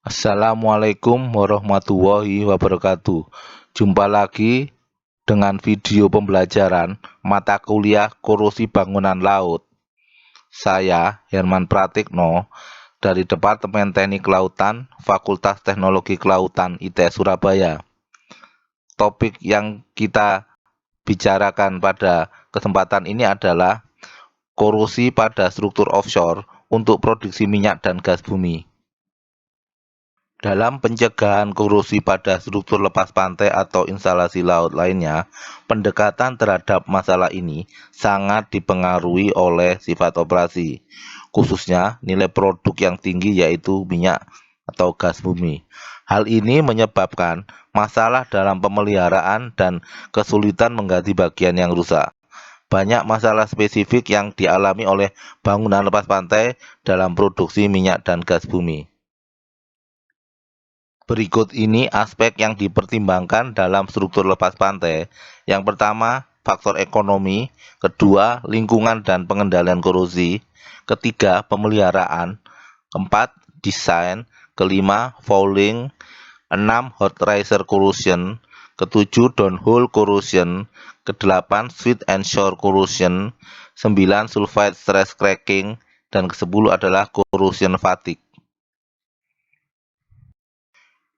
Assalamualaikum warahmatullahi wabarakatuh. Jumpa lagi dengan video pembelajaran mata kuliah Korosi Bangunan Laut. Saya Herman Pratikno dari Departemen Teknik Kelautan, Fakultas Teknologi Kelautan ITS Surabaya. Topik yang kita bicarakan pada kesempatan ini adalah korosi pada struktur offshore untuk produksi minyak dan gas bumi. Dalam pencegahan korosi pada struktur lepas pantai atau instalasi laut lainnya, pendekatan terhadap masalah ini sangat dipengaruhi oleh sifat operasi, khususnya nilai produk yang tinggi yaitu minyak atau gas bumi. Hal ini menyebabkan masalah dalam pemeliharaan dan kesulitan mengganti bagian yang rusak. Banyak masalah spesifik yang dialami oleh bangunan lepas pantai dalam produksi minyak dan gas bumi. Berikut ini aspek yang dipertimbangkan dalam struktur lepas pantai. Yang pertama, faktor ekonomi. Kedua, lingkungan dan pengendalian korosi. Ketiga, pemeliharaan. Keempat, desain. Kelima, fouling. Enam, hot riser corrosion. Ketujuh, downhole corrosion. Kedelapan, sweet and shore corrosion. 9, sulfide stress cracking. Dan ke-10 adalah corrosion fatigue.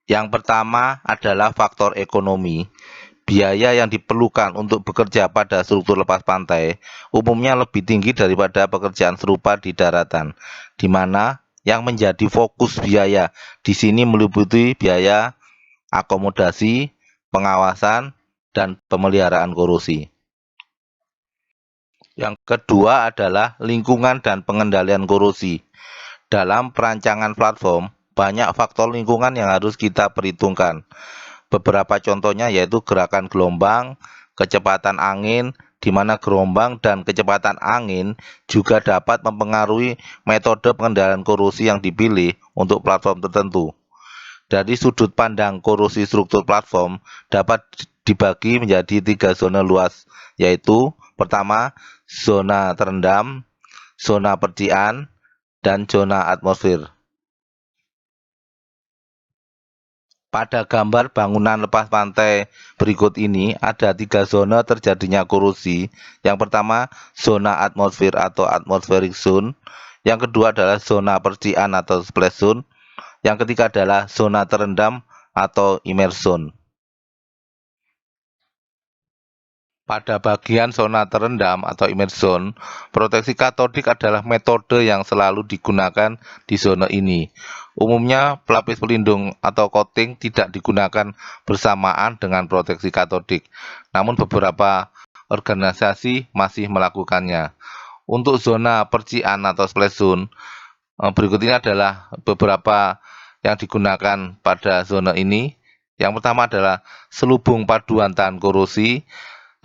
Yang pertama adalah faktor ekonomi. Biaya yang diperlukan untuk bekerja pada struktur lepas pantai umumnya lebih tinggi daripada pekerjaan serupa di daratan, di mana yang menjadi fokus biaya di sini meliputi biaya akomodasi, pengawasan, dan pemeliharaan korosi. Yang kedua adalah lingkungan dan pengendalian korosi. Dalam perancangan platform, banyak faktor lingkungan yang harus kita perhitungkan. Beberapa contohnya yaitu gerakan gelombang, kecepatan angin, di mana gelombang dan kecepatan angin juga dapat mempengaruhi metode pengendalian korosi yang dipilih untuk platform tertentu. Dari sudut pandang korosi struktur platform dapat dibagi menjadi 3 zona luas, yaitu pertama, zona terendam, zona percikan, dan zona atmosfer. Pada gambar bangunan lepas pantai berikut ini ada 3 zona terjadinya korosi. Yang pertama, zona atmosfer atau atmospheric zone. Yang kedua adalah zona percikan atau splash zone. Yang ketiga adalah zona terendam atau immersion. Pada bagian zona terendam atau immersion, proteksi katodik adalah metode yang selalu digunakan di zona ini. Umumnya, pelapis pelindung atau coating tidak digunakan bersamaan dengan proteksi katodik, namun beberapa organisasi masih melakukannya. Untuk zona percikan atau splash zone, berikut ini adalah beberapa yang digunakan pada zona ini. Yang pertama adalah selubung paduan tahan korosi.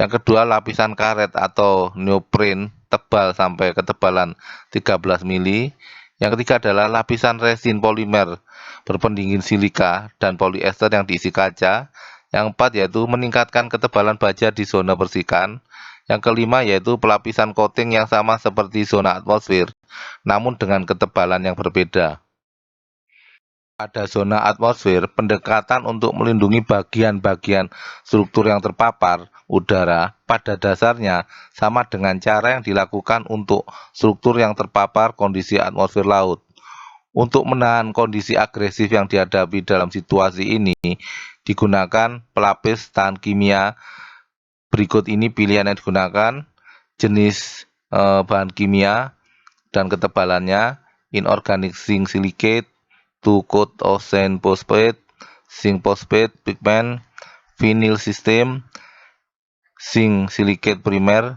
Yang kedua, lapisan karet atau neoprene tebal sampai ketebalan 13 mili. Yang ketiga adalah lapisan resin polimer berpendingin silika dan poliester yang diisi kaca. Yang keempat yaitu meningkatkan ketebalan baja di zona percikan. Yang kelima yaitu pelapisan coating yang sama seperti zona atmosfer, namun dengan ketebalan yang berbeda. Pada zona atmosfer, pendekatan untuk melindungi bagian-bagian struktur yang terpapar udara pada dasarnya sama dengan cara yang dilakukan untuk struktur yang terpapar kondisi atmosfer laut. Untuk menahan kondisi agresif yang dihadapi dalam situasi ini, digunakan pelapis tahan kimia. Berikut ini pilihan yang digunakan, jenis bahan kimia dan ketebalannya: inorganic zinc silicate, 2 coat ocean phosphate, zinc phosphate pigment, vinyl system, zinc silicate primer,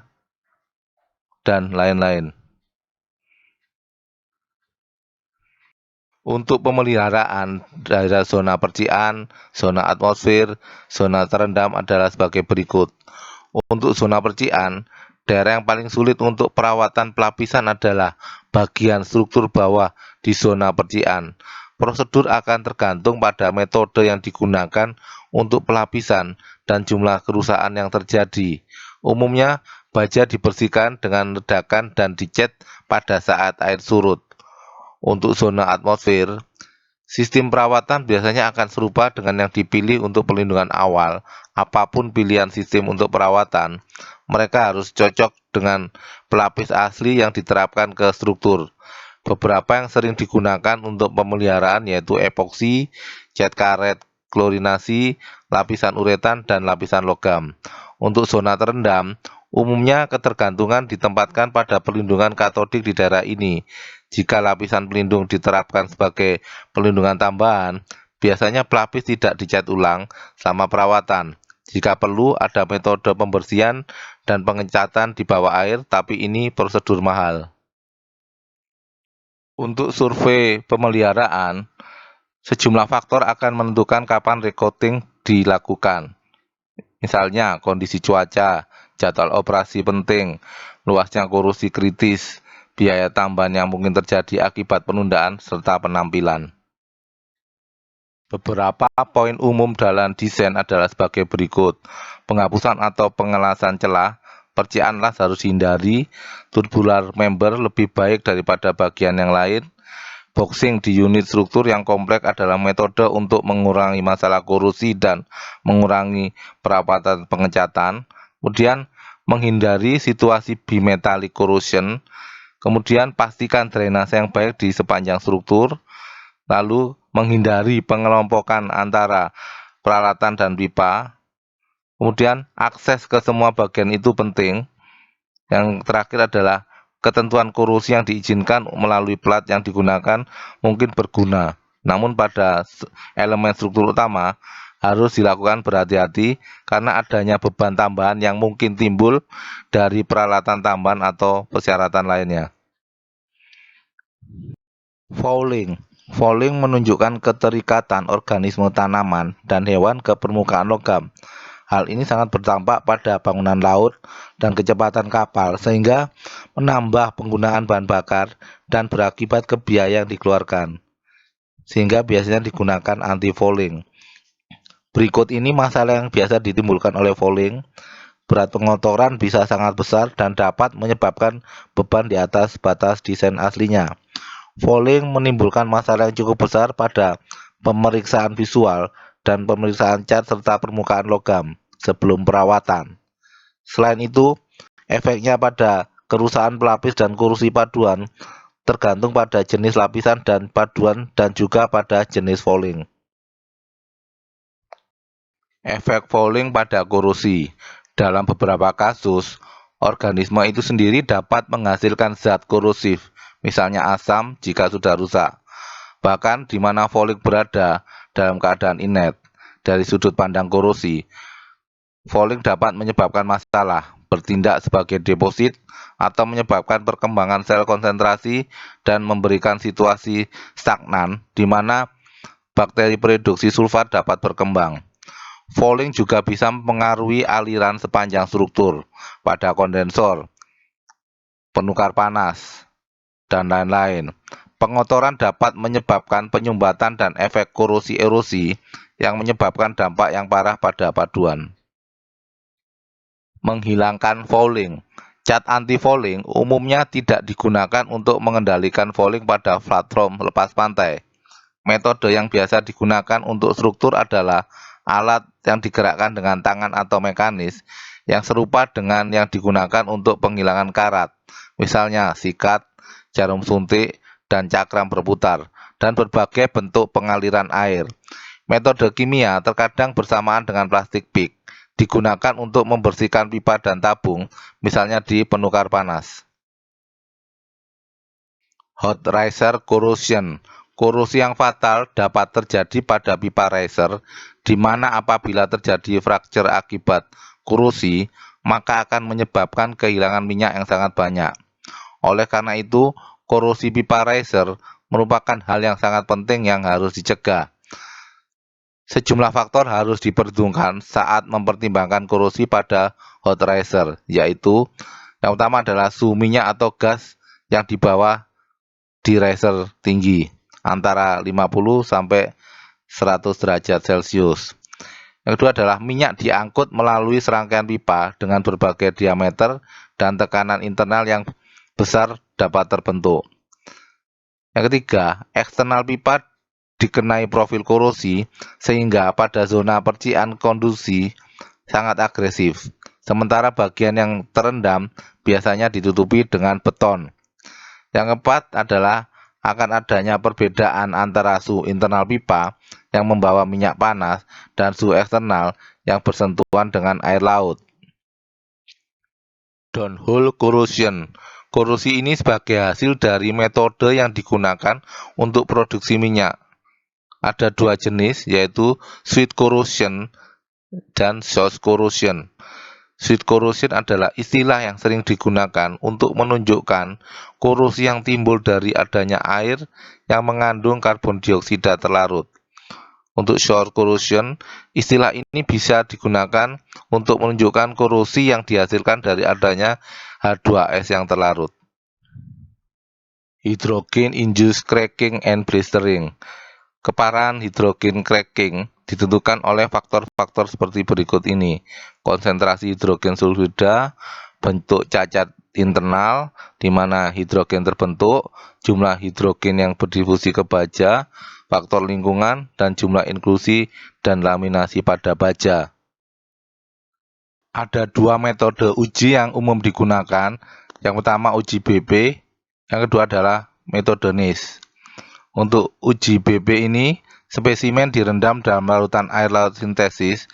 dan lain-lain. Untuk pemeliharaan daerah zona percikan, zona atmosfer, zona terendam adalah sebagai berikut. Untuk zona percikan, daerah yang paling sulit untuk perawatan pelapisan adalah bagian struktur bawah di zona percikan. Prosedur akan tergantung pada metode yang digunakan untuk pelapisan dan jumlah kerusakan yang terjadi. Umumnya, baja dibersihkan dengan ledakan dan dicat pada saat air surut. Untuk zona atmosfer, Sistem perawatan biasanya akan serupa dengan yang dipilih untuk pelindungan awal. Apapun pilihan sistem untuk perawatan, mereka harus cocok dengan pelapis asli yang diterapkan ke struktur. Beberapa yang sering digunakan untuk pemeliharaan yaitu epoksi, cat karet, klorinasi, lapisan uretan, dan lapisan logam. Untuk zona terendam, umumnya ketergantungan ditempatkan pada pelindungan katodik di daerah ini. Jika lapisan pelindung diterapkan sebagai pelindungan tambahan, biasanya pelapis tidak dicat ulang selama perawatan. Jika perlu, ada metode pembersihan dan pengecatan di bawah air, tapi ini prosedur mahal. Untuk survei pemeliharaan, sejumlah faktor akan menentukan kapan recoating dilakukan. Misalnya, kondisi cuaca, jadwal operasi penting, luasnya korosi kritis, biaya tambahan yang mungkin terjadi akibat penundaan, serta penampilan. Beberapa poin umum dalam desain adalah sebagai berikut. Penghapusan atau pengelasan celah, percikan las harus dihindari, tubular member lebih baik daripada bagian yang lain. Boxing di unit struktur yang kompleks adalah metode untuk mengurangi masalah korosi dan mengurangi perawatan pengecatan. Kemudian, menghindari situasi bimetallic corrosion. Kemudian, pastikan drainase yang baik di sepanjang struktur. Lalu, menghindari pengelompokan antara peralatan dan pipa. Kemudian, akses ke semua bagian itu penting. Yang terakhir adalah ketentuan korosi yang diizinkan melalui plat yang digunakan mungkin berguna, namun pada elemen struktur utama harus dilakukan berhati-hati karena adanya beban tambahan yang mungkin timbul dari peralatan tambahan atau persyaratan lainnya. Fouling. Fouling menunjukkan keterikatan organisme tanaman dan hewan ke permukaan logam. Hal ini sangat berdampak pada bangunan laut dan kecepatan kapal, sehingga menambah penggunaan bahan bakar dan berakibat ke biaya yang dikeluarkan, sehingga biasanya digunakan anti-fouling. Berikut ini masalah yang biasa ditimbulkan oleh fouling. Berat pengotoran bisa sangat besar dan dapat menyebabkan beban di atas batas desain aslinya. Fouling menimbulkan masalah yang cukup besar pada pemeriksaan visual dan pemeriksaan cat serta permukaan logam sebelum perawatan. Selain itu, efeknya pada kerusakan pelapis dan korosi paduan tergantung pada jenis lapisan dan paduan dan juga pada jenis fouling. Efek fouling pada korosi. Dalam beberapa kasus, organisme itu sendiri dapat menghasilkan zat korosif, misalnya asam jika sudah rusak. Bahkan di mana fouling berada dalam keadaan inert dari sudut pandang korosi, fouling dapat menyebabkan masalah, bertindak sebagai deposit, atau menyebabkan perkembangan sel konsentrasi dan memberikan situasi stagnan di mana bakteri pereduksi sulfat dapat berkembang. Fouling juga bisa mempengaruhi aliran sepanjang struktur pada kondensor, penukar panas, dan lain-lain. Pengotoran dapat menyebabkan penyumbatan dan efek korosi erosi yang menyebabkan dampak yang parah pada paduan. Menghilangkan fouling. Cat anti-fouling umumnya tidak digunakan untuk mengendalikan fouling pada platform lepas pantai. Metode yang biasa digunakan untuk struktur adalah alat yang digerakkan dengan tangan atau mekanis yang serupa dengan yang digunakan untuk penghilangan karat, misalnya sikat, jarum suntik, dan cakram berputar, dan berbagai bentuk pengaliran air. Metode kimia terkadang bersamaan dengan plastik pick, digunakan untuk membersihkan pipa dan tabung, misalnya di penukar panas. Hot riser corrosion. Korosi yang fatal dapat terjadi pada pipa riser, di mana apabila terjadi fracture akibat korosi, maka akan menyebabkan kehilangan minyak yang sangat banyak. Oleh karena itu, korosi pipa riser merupakan hal yang sangat penting yang harus dicegah. Sejumlah faktor harus diperhitungkan saat mempertimbangkan korosi pada hot riser, yaitu yang utama adalah suhu minyak atau gas yang dibawa di riser tinggi, antara 50 sampai 100 derajat Celcius. Yang kedua adalah minyak diangkut melalui serangkaian pipa dengan berbagai diameter dan tekanan internal yang besar dapat terbentuk. Yang ketiga, eksternal pipa dikenai profil korosi, sehingga pada zona percikan kondusi sangat agresif. Sementara bagian yang terendam biasanya ditutupi dengan beton. Yang keempat adalah akan adanya perbedaan antara suhu internal pipa yang membawa minyak panas dan suhu eksternal yang bersentuhan dengan air laut. Downhole corrosion. Korosi ini sebagai hasil dari metode yang digunakan untuk produksi minyak. Ada dua jenis, yaitu sweet corrosion dan source corrosion. Sweet corrosion adalah istilah yang sering digunakan untuk menunjukkan korosi yang timbul dari adanya air yang mengandung karbon dioksida terlarut. Untuk source corrosion, istilah ini bisa digunakan untuk menunjukkan korosi yang dihasilkan dari adanya H2S yang terlarut. Hydrogen induced cracking and blistering. Keparahan hidrogen cracking ditentukan oleh faktor-faktor seperti berikut ini. Konsentrasi hidrogen sulfida, bentuk cacat internal di mana hidrogen terbentuk, jumlah hidrogen yang berdifusi ke baja, faktor lingkungan, dan jumlah inklusi dan laminasi pada baja. Ada dua metode uji yang umum digunakan. Yang pertama uji BB, yang kedua adalah metode NIS. Untuk uji BB ini, spesimen direndam dalam larutan air laut sintesis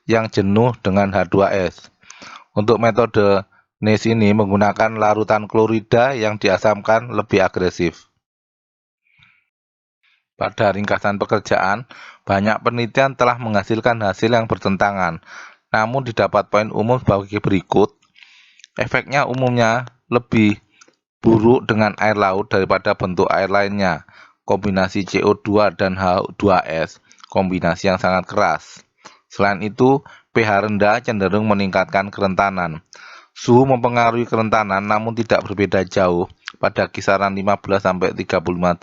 yang jenuh dengan H2S. Untuk metode NIS ini menggunakan larutan klorida yang diasamkan lebih agresif. Pada ringkasan pekerjaan, banyak penelitian telah menghasilkan hasil yang bertentangan, namun didapat poin umum sebagai berikut. Efeknya umumnya lebih buruk dengan air laut daripada bentuk air lainnya. Kombinasi CO2 dan H2S, kombinasi yang sangat keras. Selain itu, pH rendah cenderung meningkatkan kerentanan. Suhu mempengaruhi kerentanan namun tidak berbeda jauh pada kisaran 15–35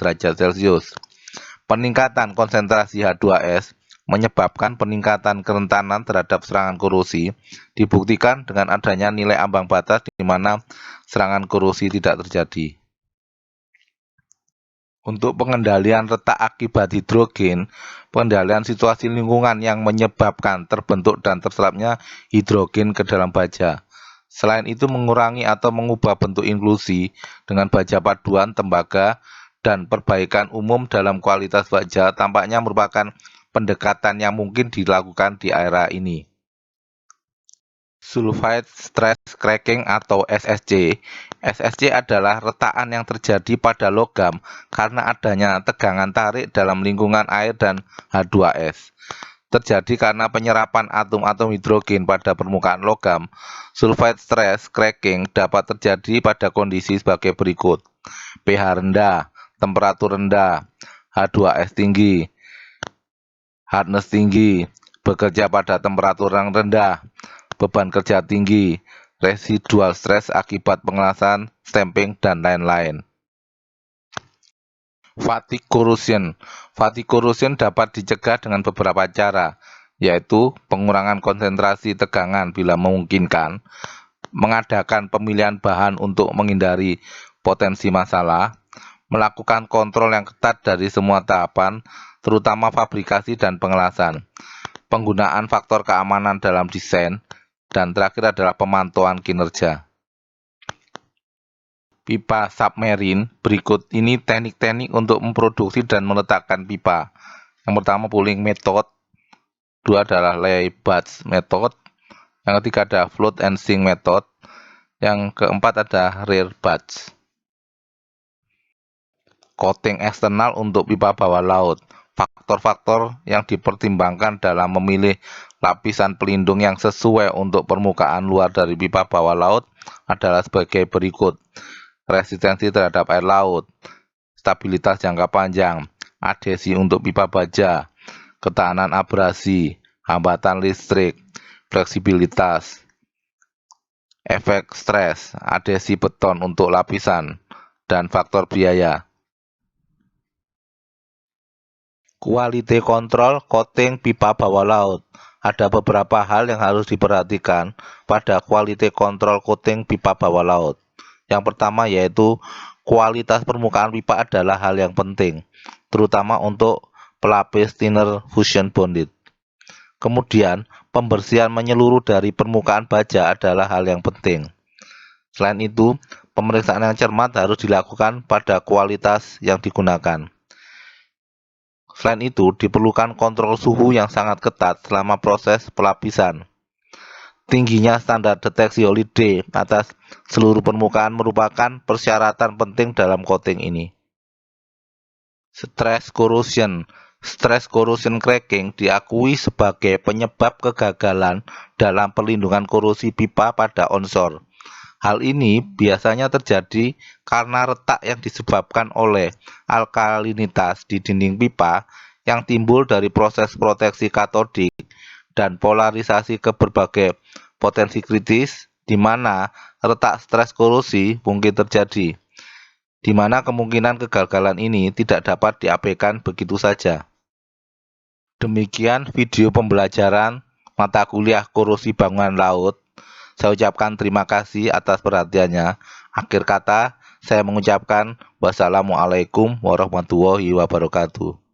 derajat Celcius. Peningkatan konsentrasi H2S menyebabkan peningkatan kerentanan terhadap serangan korosi, dibuktikan dengan adanya nilai ambang batas di mana serangan korosi tidak terjadi. Untuk pengendalian retak akibat hidrogen, pengendalian situasi lingkungan yang menyebabkan terbentuk dan terserapnya hidrogen ke dalam baja. Selain itu mengurangi atau mengubah bentuk inklusi dengan baja paduan, tembaga, dan perbaikan umum dalam kualitas baja tampaknya merupakan pendekatan yang mungkin dilakukan di area ini. Sulfide stress cracking atau SSC. SSC adalah retakan yang terjadi pada logam karena adanya tegangan tarik dalam lingkungan air dan H2S. Terjadi karena penyerapan atom-atom hidrogen pada permukaan logam. Sulfide stress cracking dapat terjadi pada kondisi sebagai berikut. pH rendah, temperatur rendah, H2S tinggi, hardness tinggi, bekerja pada temperatur yang rendah, beban kerja tinggi, residual stress akibat pengelasan, stamping, dan lain-lain. Fatigue corrosion. Fatigue corrosion dapat dicegah dengan beberapa cara, yaitu pengurangan konsentrasi tegangan bila memungkinkan, mengadakan pemilihan bahan untuk menghindari potensi masalah, melakukan kontrol yang ketat dari semua tahapan, terutama fabrikasi dan pengelasan, penggunaan faktor keamanan dalam desain, dan terakhir adalah pemantauan kinerja. Pipa submarine. Berikut ini teknik-teknik untuk memproduksi dan meletakkan pipa. Yang pertama pooling method, kedua adalah lay batch method, yang ketiga ada float and sink method, yang keempat ada rear batch. Coating eksternal untuk pipa bawah laut. Faktor-faktor yang dipertimbangkan dalam memilih lapisan pelindung yang sesuai untuk permukaan luar dari pipa bawah laut adalah sebagai berikut. Resistensi terhadap air laut, stabilitas jangka panjang, adhesi untuk pipa baja, ketahanan abrasi, hambatan listrik, fleksibilitas, efek stres, adhesi beton untuk lapisan, dan faktor biaya. Quality control coating pipa bawah laut. Ada beberapa hal yang harus diperhatikan pada quality control coating pipa bawah laut. Yang pertama yaitu kualitas permukaan pipa adalah hal yang penting, terutama untuk pelapis thinner fusion bonded. Kemudian, pembersihan menyeluruh dari permukaan baja adalah hal yang penting. Selain itu, pemeriksaan yang cermat harus dilakukan pada kualitas yang digunakan. Selain itu, diperlukan kontrol suhu yang sangat ketat selama proses pelapisan. Tingginya standar deteksi holiday atas seluruh permukaan merupakan persyaratan penting dalam coating ini. Stress corrosion cracking diakui sebagai penyebab kegagalan dalam perlindungan korosi pipa pada onshore. Hal ini biasanya terjadi karena retak yang disebabkan oleh alkalinitas di dinding pipa yang timbul dari proses proteksi katodik dan polarisasi ke berbagai potensi kritis, di mana retak stres korosi mungkin terjadi, di mana kemungkinan kegagalan ini tidak dapat diabaikan begitu saja. Demikian video pembelajaran mata kuliah korosi bangunan laut. Saya ucapkan terima kasih atas perhatiannya. Akhir kata, saya mengucapkan wassalamualaikum warahmatullahi wabarakatuh.